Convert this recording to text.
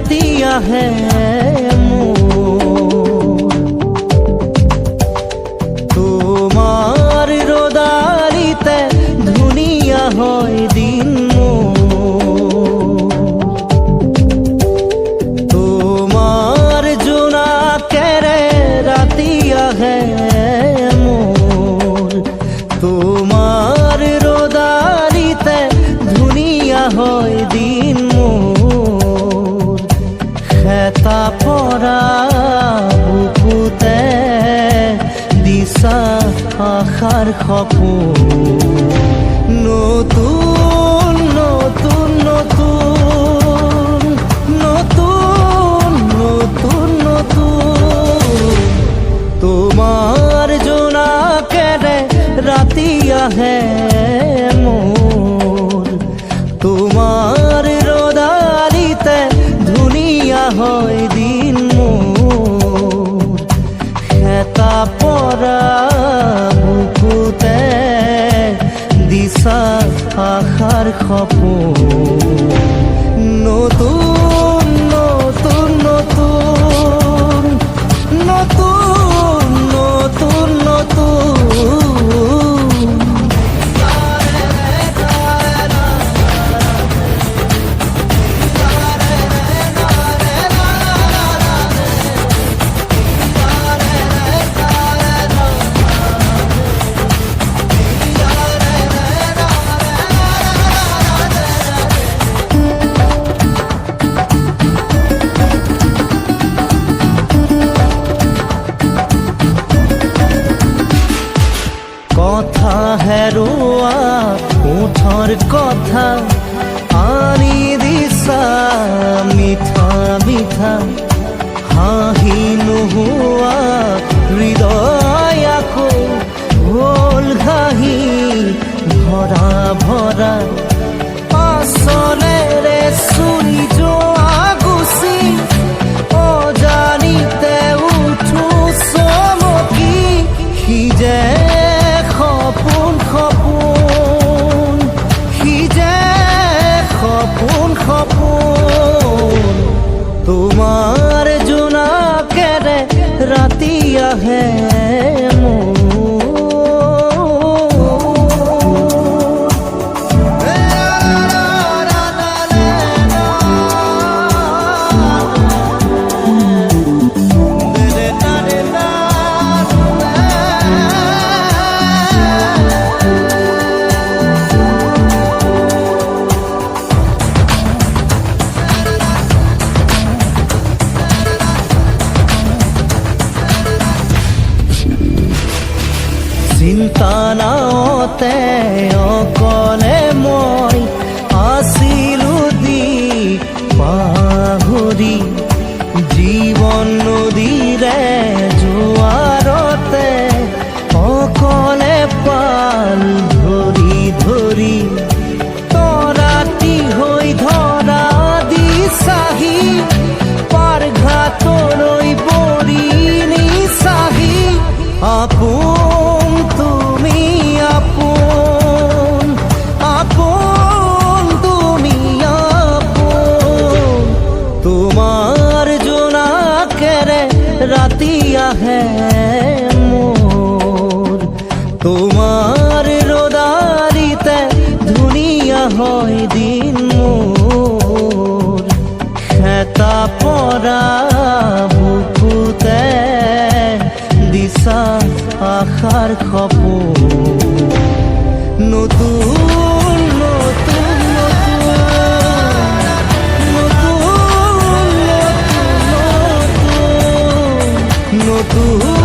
दिया है তোমার রোদারিতে ধুনিয়া হয় দিন তোমার জোনা কেরে রাতিয়া হে মোর তোমার রোদারিতে ধুনিয়া হয় দিন খেতা পরা বুকুতে দিশা আশার সপোন নতুন নতুন নতুন নতুন নতুন নতুন তোমার জোনা কেড়ে রাতি আহে মোর তোমার রোদারিতে ধুনিয়া হয় দিন মোর খেতা পরা বুকুতে দিশা আশার সপোন নতুন নতুন নতুন নতুন নতুন নতুন কথা হেৰুৱা ওঠৰ কথা আনি দিছা মিঠা মিঠা হাঁহি নোহোৱা হৃদয় আকৌ হ'ল ঘাহি ভৰা ভৰা আচলেৰে চুৰি যোৱা গুচি অজানিতে উঠো চমকি সিজে সপোন সপোন সিজে সপোন সপোন তোমাৰ জোনা কেৰে ৰাতি আহে চিন্তা নাওতে অকলে মই আছিলো দি পাহৰি জীৱন নদীৰে জোৱাৰতে অকলে পাল ধৰি ধৰি তৰাতি হৈ ধৰা দিছাহি পাৰঘাটলৈ বৰি নিছাহি আপোন তুমি আপোন আপোন তুমি আপোন তোমাৰ জোনা কেৰে ৰাতি আহে মোৰ তোমাৰ ৰদাৰিতে ধুনিয়া হয় দিন মোৰ খেতা পৰা বুকুতে দিশা আশাৰ সপোন নতুন নতুন নতুন নতুন নতুন